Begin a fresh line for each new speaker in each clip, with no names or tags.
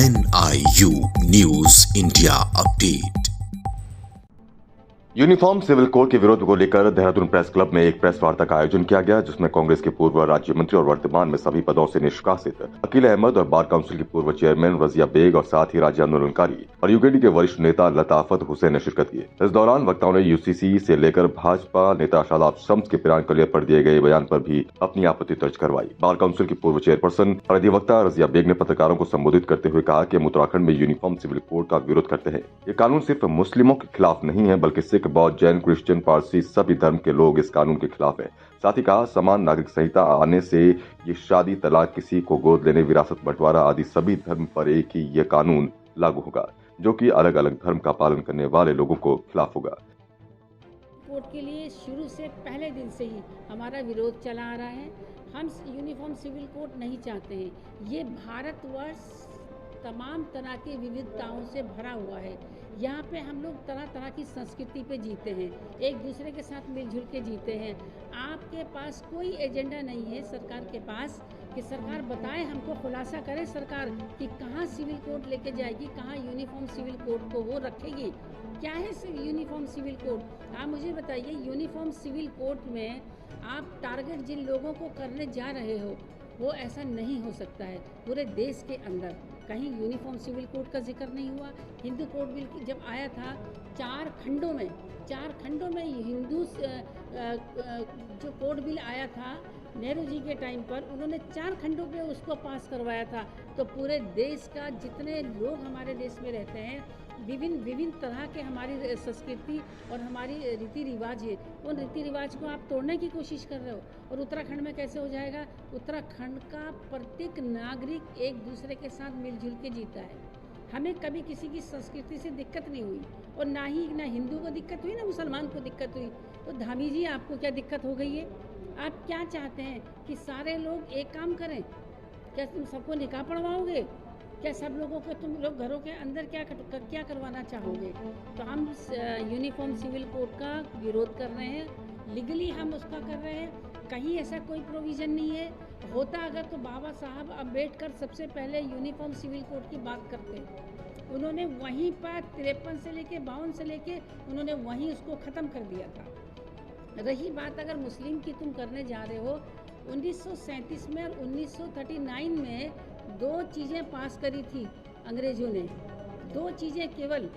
NIU news India update.
Uniform civil code के विरोध को लेकर देहरादून प्रेस क्लब में एक प्रेस वार्ता का आयोजन किया गया, जिसमें कांग्रेस के पूर्व राज्य मंत्री और वर्तमान में सभी पदों से निष्कासित अकील अहमद और बार काउंसिल की पूर्व चेयरमैन रजिया बेग और साथ ही राज्य आंदोलनकारी और यूकेडी के वरिष्ठ नेता लताफत हुसैन ने शिरकत की। इस दौरान वक्ताओं ने यूसीसी से लेकर भाजपा नेता शादाब शम्स के पिरान कलियर पर दिए गए बयान पर भी अपनी आपत्ति दर्ज करवाई। बार काउंसिल की पूर्व चेयरपर्सन और अधिवक्ता रजिया बेग ने पत्रकारों को संबोधित करते हुए कहा कि हम उत्तराखंड में यूनिफॉर्म सिविल कोड का विरोध करते हैं। ये कानून सिर्फ मुस्लिमों के खिलाफ नहीं है, बल्कि सिख, बौद्ध, जैन, क्रिश्चियन, पारसी सभी धर्म के लोग इस कानून के खिलाफ हैं। साथ ही कहा, समान नागरिक संहिता आने से ये शादी, तलाक, किसी को गोद लेने, विरासत बंटवारा आदि सभी धर्म पर एक ही यह कानून लागू होगा, जो कि अलग अलग धर्म का पालन करने वाले लोगों को खिलाफ होगा।
कोर्ट के लिए शुरू से पहले दिन से ही हमारा विरोध चला आ रहा है। हम यूनिफॉर्म सिविल कोड नहीं चाहते हैं। ये भारतवर्ष तमाम तरह की विविधताओं से भरा हुआ है। यहाँ पे हम लोग तरह तरह की संस्कृति पे जीते हैं, एक दूसरे के साथ मिलजुल के जीते हैं। आपके पास कोई एजेंडा नहीं है सरकार के पास कि सरकार बताए, हमको खुलासा करे सरकार कि कहाँ सिविल कोड लेके जाएगी, कहाँ यूनिफॉर्म सिविल कोड को वो रखेगी। क्या है यूनिफॉर्म सिविल कोड? आप मुझे बताइए, यूनिफॉर्म सिविल कोड में आप टारगेट जिन लोगों को करने जा रहे हो वो ऐसा नहीं हो सकता है। पूरे देश के अंदर कहीं यूनिफॉर्म सिविल कोड का जिक्र नहीं हुआ। हिंदू कोड बिल जब आया था, चार खंडों में हिंदू जो कोड बिल आया था नेहरू जी के टाइम पर, उन्होंने 4 खंडों पे उसको पास करवाया था। तो पूरे देश का जितने लोग हमारे देश में रहते हैं, विभिन्न तरह के हमारी संस्कृति और हमारी रीति रिवाज है, उन रीति रिवाज को आप तोड़ने की कोशिश कर रहे हो। और उत्तराखंड में कैसे हो जाएगा? उत्तराखंड का प्रत्येक नागरिक एक दूसरे के साथ मिलजुल के जीता है। हमें कभी किसी की संस्कृति से दिक्कत नहीं हुई, और ना हिंदू को दिक्कत हुई, ना मुसलमान को दिक्कत हुई। तो धामी जी, आपको क्या दिक्कत हो गई है? आप क्या चाहते हैं कि सारे लोग एक काम करें? क्या तुम सबको निकाह पढ़वाओगे? क्या सब लोगों को तुम लोग घरों के अंदर क्या करवाना चाहोगे? तो हम यूनिफॉर्म सिविल कोड का विरोध कर रहे हैं। लीगली हम उसका कर रहे हैं। कहीं ऐसा कोई प्रोविज़न नहीं है। होता अगर तो बाबा साहब अम्बेडकर सबसे पहले यूनिफॉर्म सिविल कोड की बात करते। उन्होंने वहीं पर 53 से लेके 52 से लेके उन्होंने वहीं उसको ख़त्म कर दिया था। रही बात अगर मुस्लिम की तुम करने जा रहे हो, 1937 में और 1939 में 2 चीज़ें पास करी थी अंग्रेज़ों ने। 2 चीज़ें केवल,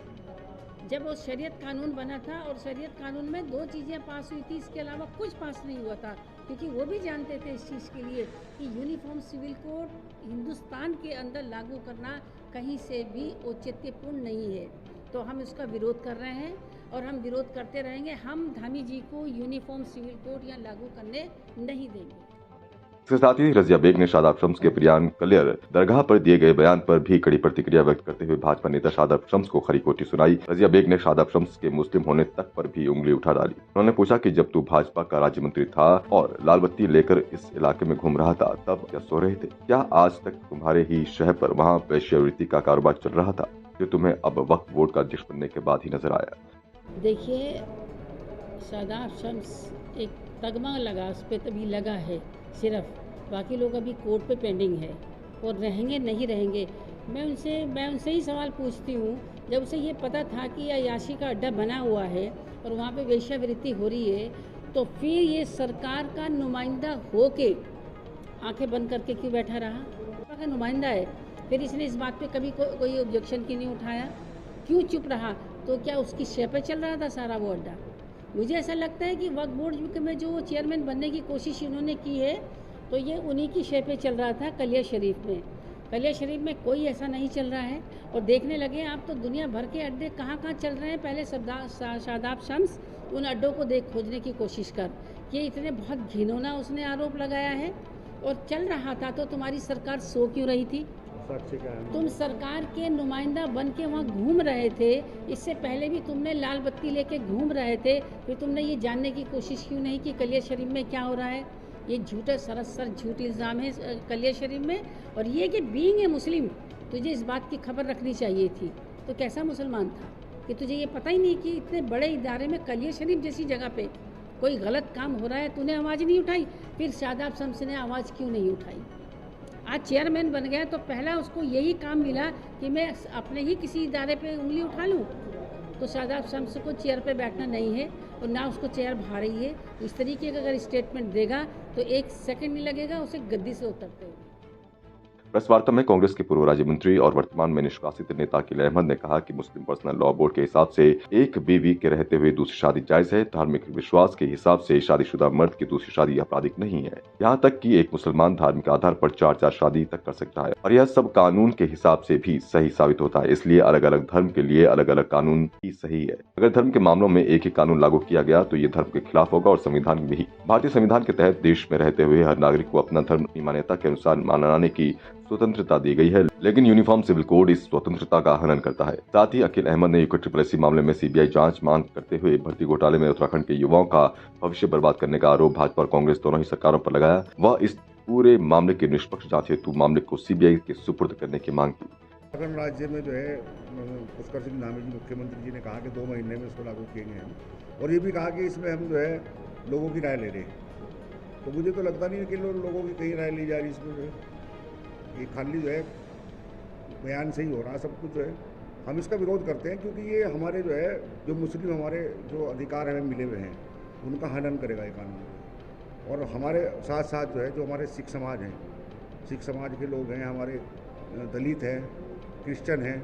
जब वो शरीयत कानून बना था, और शरीयत कानून में 2 चीज़ें पास हुई थी, इसके अलावा कुछ पास नहीं हुआ था। क्योंकि वो भी जानते थे इस चीज़ के लिए कि यूनिफॉर्म सिविल कोड हिंदुस्तान के अंदर लागू करना कहीं से भी औचित्यपूर्ण नहीं है। तो हम इसका विरोध कर रहे हैं और हम विरोध करते रहेंगे। हम धामी जी को यूनिफॉर्म सिविल कोड यहाँ लागू करने नहीं देंगे।
इसके साथ ही रजिया बेग ने शादाब शम्स के पिरान कलियर दरगाह पर दिए गए बयान पर भी कड़ी प्रतिक्रिया व्यक्त करते हुए भाजपा नेता शादाब शम्स को खरी खोटी सुनाई। रजिया बेग ने शादाब शम्स के मुस्लिम होने तक पर भी उंगली उठा डाली। उन्होंने पूछा कि जब तू भाजपा का राज्य मंत्री था और लाल बत्ती लेकर इस इलाके में घूम रहा था, तब क्या सो रहे थे? क्या आज तक तुम्हारे ही शहर पर वहाँ वेश्यावृत्ति का कारोबार चल रहा था, जो तुम्हें अब वक्फ बोर्ड का अध्यक्ष बनने के बाद ही नजर आया?
देखिए, शादाब शम्स एक तगमा लगा, उस पर तभी लगा है सिर्फ, बाकी लोग अभी कोर्ट पे पेंडिंग है और रहेंगे नहीं रहेंगे। मैं उनसे ही सवाल पूछती हूँ, जब उसे ये पता था कि अय्याशी का अड्डा बना हुआ है और वहाँ पे वेश्यावृत्ति हो रही है, तो फिर ये सरकार का नुमाइंदा हो के आंखें बंद करके क्यों बैठा रहा? सरकार का नुमाइंदा है, फिर इसने इस बात पे कभी कोई ऑब्जेक्शन क्यों नहीं उठाया? क्यों चुप रहा? तो क्या उसकी शय पे चल रहा था सारा वो अड्डा? मुझे ऐसा लगता है कि वक्फ बोर्ड में जो चेयरमैन बनने की कोशिश इन्होंने की है, तो ये उन्हीं की शय पे चल रहा था। कलियर शरीफ में कोई ऐसा नहीं चल रहा है। और देखने लगे आप तो दुनिया भर के अड्डे कहाँ चल रहे हैं। पहले शादाब शम्स उन अड्डों को खोजने की कोशिश कर, ये इतने बहुत घिनौना उसने आरोप लगाया है। और चल रहा था तो तुम्हारी सरकार सो क्यों रही थी? तुम सरकार के नुमाइंदा बन के वहाँ घूम रहे थे। इससे पहले भी तुमने लाल बत्ती लेके घूम रहे थे। फिर तुमने ये जानने की कोशिश क्यों नहीं कि कलियर शरीफ में क्या हो रहा है? ये झूठा सरासर झूठ इल्ज़ाम है कलियर शरीफ में। और ये कि बीइंग ए मुस्लिम, तुझे इस बात की खबर रखनी चाहिए थी। तो कैसा मुसलमान था कि तुझे ये पता ही नहीं कि इतने बड़े इदारे में कलियर शरीफ जैसी जगह पे कोई गलत काम हो रहा है, तूने आवाज़ नहीं उठाई? फिर शादाब शम्स ने आवाज़ क्यों नहीं उठाई? आज चेयरमैन बन गया तो पहला उसको यही काम मिला कि मैं अपने ही किसी इदारे पे उंगली उठा लूँ। तो शादाब शम्स को चेयर पे बैठना नहीं है और ना उसको चेयर भा रही है। इस तरीके का अगर स्टेटमेंट देगा तो एक सेकंड नहीं लगेगा उसे गद्दी से उतरते हुए।
प्रेस वार्ता में कांग्रेस के पूर्व राज्य मंत्री और वर्तमान में निष्कासित नेता अकील अहमद ने कहा कि मुस्लिम पर्सनल लॉ बोर्ड के हिसाब से एक बीवी के रहते हुए दूसरी शादी जायज है। धार्मिक विश्वास के हिसाब से शादीशुदा मर्द की दूसरी शादी आपराधिक नहीं है। यहाँ तक कि एक मुसलमान धार्मिक आधार पर 4 शादी तक कर सकता है और यह सब कानून के हिसाब से भी सही साबित होता है। इसलिए अलग अलग धर्म के लिए अलग अलग कानून ही सही है। अगर धर्म के मामलों में एक ही कानून लागू किया गया तो ये धर्म के खिलाफ होगा और संविधान भी। भारतीय संविधान के तहत देश में रहते हुए हर नागरिक को अपना धर्म अपनी मान्यता के अनुसार मनाने की स्वतंत्रता दी गई है, लेकिन यूनिफॉर्म सिविल कोड इस स्वतंत्रता का हनन करता है। साथ ही अकील अहमद ने यूके मामले में सीबीआई जांच मांग करते हुए भर्ती घोटाले में उत्तराखंड के युवाओं का भविष्य बर्बाद करने का आरोप भाजपा और कांग्रेस दोनों ही सरकारों पर लगाया। वह इस पूरे मामले की निष्पक्ष जांच हेतु मामले को सीबीआई के सुपुर्द करने की मांग की।
उत्तराखंड राज्य में जो है पुष्कर सिंह धामी जी मुख्यमंत्री जी ने कहा कि 2 महीने में इसको लागू किए गए हैं और ये भी कहा कि इसमें हम जो है लोगों की राय ले रहे हैं। तो मुझे तो लगता नहीं है कि लोगों की कहीं राय ली जा रही इसमें। जो है ये खाली जो है बयान से ही हो रहा सब कुछ जो है। हम इसका विरोध करते हैं क्योंकि ये हमारे जो है जो मुस्लिम हमारे जो अधिकार हमें मिले हुए हैं उनका हनन करेगा ये कानून। और हमारे साथ साथ जो है जो हमारे सिख समाज हैं, सिख समाज के लोग हैं, हमारे दलित हैं, क्रिश्चियन हैं,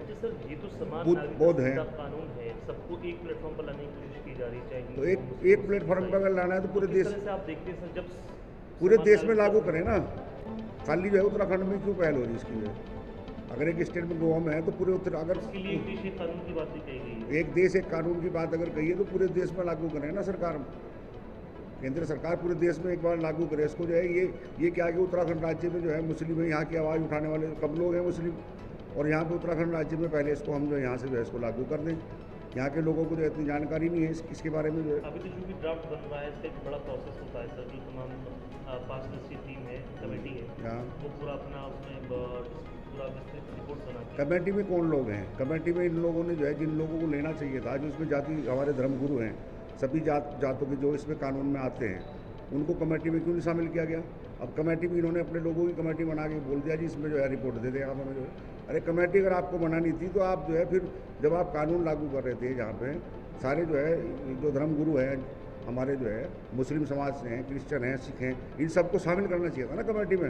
बौद्ध हैं,
कानून है, सबको एक प्लेटफॉर्म पर लाने की कोशिश की जा रही है।
तो एक प्लेटफॉर्म पर अगर लाना है तो पूरे देश
से आप देखते हैं जब
पूरे देश में लागू करें ना। खाली जो है उत्तराखंड में क्यों पहल हो रही है इसकी? जो है अगर एक स्टेट में गोवा में है तो पूरे अगर
कानून की बात कही गई,
एक देश एक कानून की बात अगर कही है तो पूरे देश में लागू करें ना। सरकार, केंद्र सरकार पूरे देश में एक बार लागू करे इसको। जो है ये क्या है कि उत्तराखंड राज्य में जो है मुस्लिम है, यहाँ की आवाज़ उठाने वाले कम लोग हैं मुस्लिम, और यहाँ पे उत्तराखंड राज्य में पहले इसको हम जो है यहाँ से जो है इसको लागू कर दें। यहाँ के लोगों को जो इतनी जानकारी नहीं है इसके बारे में। जो है
अभी तो जो भी ड्राफ्ट बन रहा है इसका एक बड़ा प्रोसेस होता है सर, जो तमाम 5 सदस्यीय टीम है, कमेटी है, वो पूरा अपना उसमें पूरा विस्तृत रिपोर्ट बनाती है।
कमेटी में कौन लोग हैं? कमेटी में इन लोगों ने जो है जिन लोगों को लेना चाहिए था, जो इसमें जाति हमारे धर्मगुरु हैं, सभी जातों के जो इसमें कानून में आते हैं, उनको कमेटी में क्यों नहीं शामिल किया गया? अब कमेटी में इन्होंने अपने लोगों की कमेटी बना के बोल दिया जी इसमें जो है रिपोर्ट दे दें आप हमें। जो है अरे कमेटी अगर आपको बनानी थी तो आप जो है फिर जब आप कानून लागू कर रहे थे यहाँ पे सारे जो है जो धर्मगुरु हैं हमारे, जो है मुस्लिम समाज से हैं, क्रिश्चियन हैं, सिख हैं, इन सबको शामिल करना चाहिए था ना कमेटी में।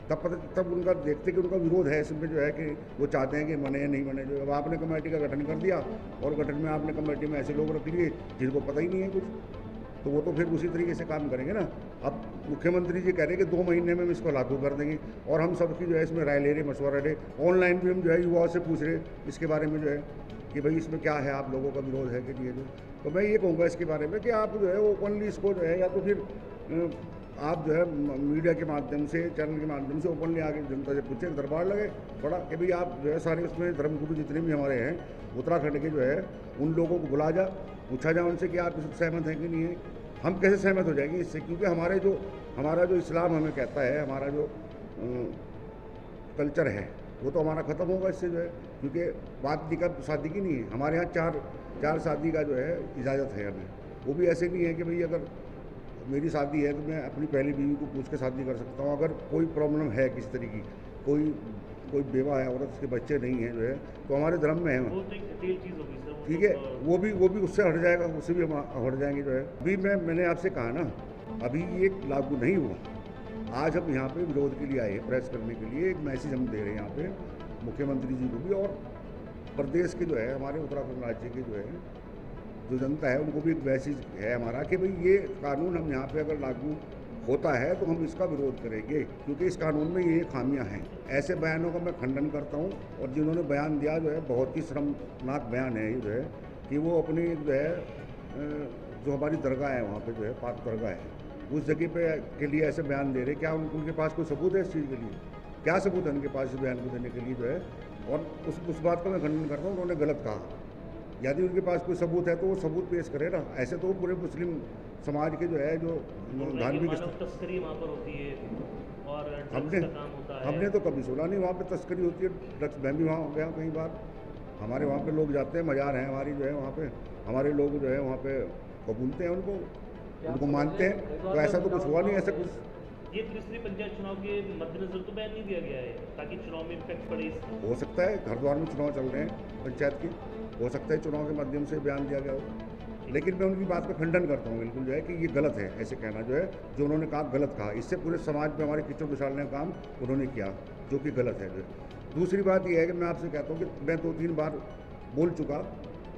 तब उनका देखते कि उनका विरोध है इसमें, जो है कि वो चाहते हैं कि मने या नहीं मने। जो अब आपने कमेटी का गठन कर दिया और गठन में आपने कमेटी में ऐसे लोग रख लिए जिनको पता ही नहीं है कुछ, तो वो तो फिर उसी तरीके से काम करेंगे ना। अब मुख्यमंत्री जी कह रहे हैं कि 2 महीने में हम इसको लागू कर देंगे और हम सबकी जो है इसमें राय ले रहे, मशवरा ले। ऑनलाइन भी हम जो है युवाओं से पूछ रहे इसके बारे में, जो है कि भाई इसमें क्या है, आप लोगों का विरोध है कि नहीं है। तो मैं ये कहूँगा इसके बारे में कि आप जो है ओपनली इसको जो है या तो फिर आप जो है मीडिया के माध्यम से, चैनल के माध्यम से ओपनली आगे जनता से पूछे, दरबार लगे बड़ा कि भाई आप जो है सारे उसमें धर्मगुरु जितने भी हमारे हैं उत्तराखंड के, जो है उन लोगों को बुला जा, पूछा जाए उनसे कि आप इससे सहमत हैं कि नहीं है। हम कैसे सहमत हो जाएंगे इससे? क्योंकि हमारा जो इस्लाम हमें कहता है, हमारा जो कल्चर है वो तो हमारा ख़त्म होगा इससे। जो है क्योंकि बात निकाह शादी की नहीं है, हमारे यहाँ चार शादी का जो है इजाज़त है हमें। वो भी ऐसे नहीं है कि भाई अगर मेरी शादी है तो मैं अपनी पहली बीवी को पूछ के शादी कर सकता हूँ। अगर कोई प्रॉब्लम है किसी तरह की, कोई बेवा है, औरत उसके बच्चे नहीं हैं, जो है तो हमारे धर्म में है वो, ठीक है, वो भी उससे हट जाएगा, उससे भी हम हट जाएंगे। जो है अभी मैंने आपसे कहा ना, अभी ये लागू नहीं हुआ। आज हम यहाँ पे विरोध के लिए आए हैं, प्रेस करने के लिए। एक मैसेज हम दे रहे हैं यहाँ पे मुख्यमंत्री जी को भी और प्रदेश के जो है हमारे उत्तराखंड राज्य के जो है जो जनता है उनको भी एक मैसेज है हमारा कि भाई ये कानून हम यहाँ पे अगर लागू होता है तो हम इसका विरोध करेंगे, क्योंकि इस कानून में ये खामियां हैं। ऐसे बयानों का मैं खंडन करता हूँ। और जिन्होंने बयान दिया जो है बहुत ही शर्मनाक बयान है ये, जो है कि वो अपनी जो है जो हमारी दरगाह है वहाँ पे, जो है पाक दरगाह है, उस जगह पे के लिए ऐसे बयान दे रहे। क्या उनके पास कोई सबूत है इस चीज़ के लिए? क्या सबूत है उनके पास इस बयान को देने के लिए? जो है और उस बात का मैं खंडन करता हूँ, उन्होंने गलत कहा। यदि उनके पास कोई सबूत है तो वो सबूत पेश करे ना। ऐसे तो पूरे मुस्लिम समाज के जो है जो धार्मिक
तस्करी वहाँ पर होती है और
हमने तो कभी सुना नहीं वहाँ पे तस्करी होती है ड्रग्स। मैं भी वहाँ गया कई बार, हमारे वहाँ पे लोग जाते हैं, मज़ार हैं हमारी जो है वहाँ पे, हमारे लोग जो है वहाँ पे कबूलते हैं उनको मानते हैं। तो ऐसा तो कुछ हुआ नहीं, ऐसा कुछ
ये त्रिस्तरीय पंचायत चुनाव के मद्देनजर तो बैन नहीं दिया गया है ताकि चुनाव में इम्पैक्ट पड़े इसका।
हो सकता है घर द्वार में चुनाव चल रहे हैं पंचायत के, हो सकता है चुनाव के माध्यम से बयान दिया गया हो, लेकिन मैं उनकी बात का खंडन करता हूँ बिल्कुल जो है कि ये गलत है, ऐसे कहना जो है जो उन्होंने कहा गलत कहा। इससे पूरे समाज में हमारे कीचड़ उछालने का काम उन्होंने किया जो कि गलत है। दूसरी बात यह है कि मैं आपसे कहता हूँ कि मैं 2-3 बार बोल चुका,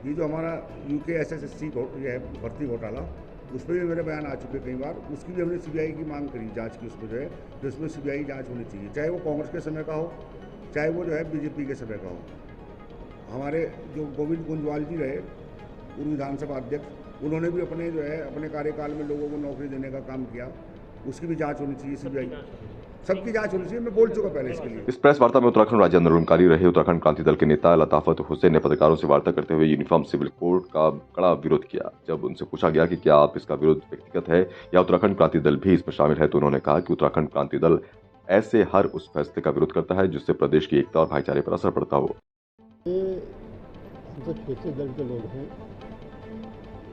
ये जो हमारा यूके SSSC ये है भर्ती घोटाला, उस पर भी मेरे बयान आ चुके कई बार, उसकी भी हमने CBI की मांग करी जांच की, उसमें जो है तो उसमें CBI जांच होनी चाहिए, चाहे वो कांग्रेस के समय का हो चाहे वो जो है BJP के समय का हो। हमारे जो गोविंद कुंजवाल जी रहे पूर्व विधानसभा अध्यक्ष, उन्होंने भी अपने जो है अपने कार्यकाल में लोगों को नौकरी देने का काम किया, उसकी भी जाँच होनी चाहिए, CBI सबकी जांच होनी चाहिए। मैं बोल चुका पहले इसके लिए।
इस प्रेस वार्ता में उत्तराखंड राज्य आंदोलनकारी रहे उत्तराखंड क्रांति दल के नेता लताफत हुसैन ने पत्रकारों से वार्ता करते हुए यूनिफॉर्म सिविल कोड का कड़ा विरोध किया। जब उनसे पूछा गया कि क्या आप इसका विरोध व्यक्तिगत है या उत्तराखंड क्रांति दल भी इसमें शामिल है, तो उन्होंने कहा कि उत्तराखंड क्रांति दल ऐसे हर उस फैसले का विरोध करता है जिससे प्रदेश की एकता और भाईचारे पर असर पड़ता हो।
क्षेत्रीय दल के लोग हैं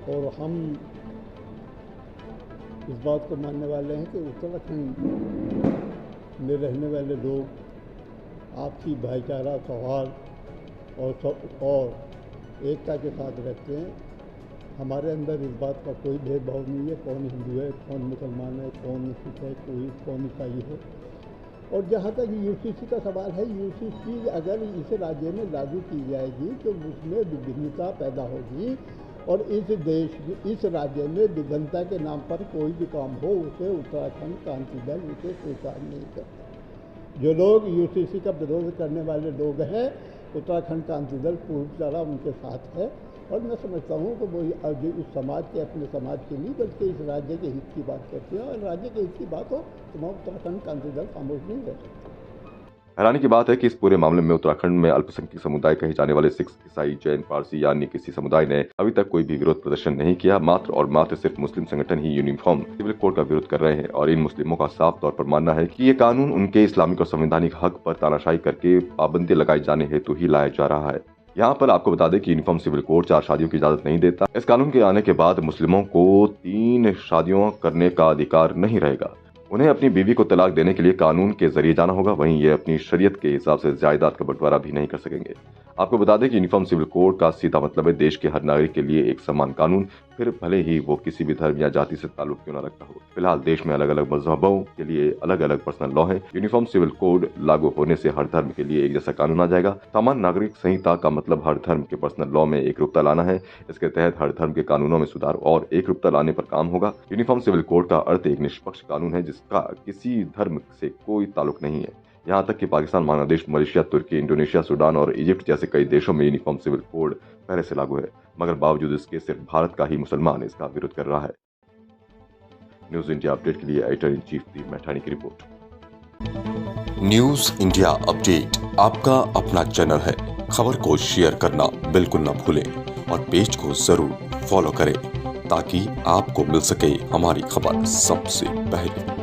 और हम इस बात को मानने वाले हैं कि उत्तराखंड में रहने वाले लोग आपसी भाईचारा, सौहार्द और एकता के साथ रहते हैं। हमारे अंदर इस बात का कोई भेदभाव नहीं है, कौन हिंदू है, कौन मुसलमान है, कौन सिख है, कौन ईसाई है। और जहाँ तक UCC का सवाल है, UCC अगर इस राज्य में लागू की जाएगी तो उसमें विभिन्नता पैदा होगी और इस राज्य में विभिन्नता के नाम पर कोई भी काम हो उसे उत्तराखंड क्रांति दल उसे स्वीकार नहीं करता। जो लोग UCC का विरोध करने वाले लोग हैं, उत्तराखंड क्रांति दल पूरी तरह उनके साथ है और मैं समझता हूँ कि वो इस समाज के अपने समाज के नहीं बल्कि इस राज्य के हित की बात करते हैं और राज्य के हित की बात हो तो मैं उत्तराखंड क्रांति दल खामोश नहीं रह सकता।
हैरानी की बात है कि इस पूरे मामले में उत्तराखंड में अल्पसंख्यक समुदाय कहे जाने वाले सिख, ईसाई, जैन, पारसी या अन्य किसी समुदाय ने अभी तक कोई भी विरोध प्रदर्शन नहीं किया। मात्र और मात्र सिर्फ मुस्लिम संगठन ही यूनिफॉर्म सिविल कोड का विरोध कर रहे हैं और इन मुस्लिमों का साफ तौर पर मानना है कि ये कानून उनके इस्लामिक और संवैधानिक हक पर तानाशाही करके पाबंदी लगाए जाने हेतु ही लाया जा रहा है। यहाँ पर आपको बता दें कि यूनिफॉर्म सिविल कोड 4 शादियों की इजाजत नहीं देता। इस कानून के आने के बाद मुस्लिमों को 3 शादियों करने का अधिकार नहीं रहेगा। उन्हें अपनी बीवी को तलाक देने के लिए कानून के जरिए जाना होगा। वहीं ये अपनी शरीयत के हिसाब से जायदाद का बंटवारा भी नहीं कर सकेंगे। आपको बता दें कि यूनिफॉर्म सिविल कोड का सीधा मतलब है देश के हर नागरिक के लिए एक समान कानून, फिर भले ही वो किसी भी धर्म या जाति से ताल्लुक क्यों न रखता हो। फिलहाल देश में अलग अलग मजहबों के लिए अलग अलग पर्सनल लॉ है। यूनिफॉर्म सिविल कोड लागू होने से हर धर्म के लिए एक जैसा कानून आ जाएगा। सामान्य नागरिक संहिता का मतलब हर धर्म के पर्सनल लॉ में एकरूपता लाना है। इसके तहत हर धर्म के कानूनों में सुधार और एकरूपता लाने पर काम होगा। यूनिफॉर्म सिविल कोड का अर्थ एक निष्पक्ष कानून है जिसका किसी धर्म से कोई ताल्लुक नहीं है। यहाँ तक कि पाकिस्तान, बांग्लादेश, मलेशिया, तुर्की, इंडोनेशिया, सूडान और इजिप्ट जैसे कई देशों में यूनिफॉर्म सिविल कोड पहले से लागू है, मगर बावजूद इसके सिर्फ भारत का ही मुसलमान इसका विरोध कर रहा है। न्यूज इंडिया अपडेट के लिए एडिटर इन चीफ दीप मैठानी की रिपोर्ट।
न्यूज इंडिया अपडेट आपका अपना चैनल है। खबर को शेयर करना बिल्कुल न भूलें और पेज को जरूर फॉलो करें ताकि आपको मिल सके हमारी खबर सबसे पहले।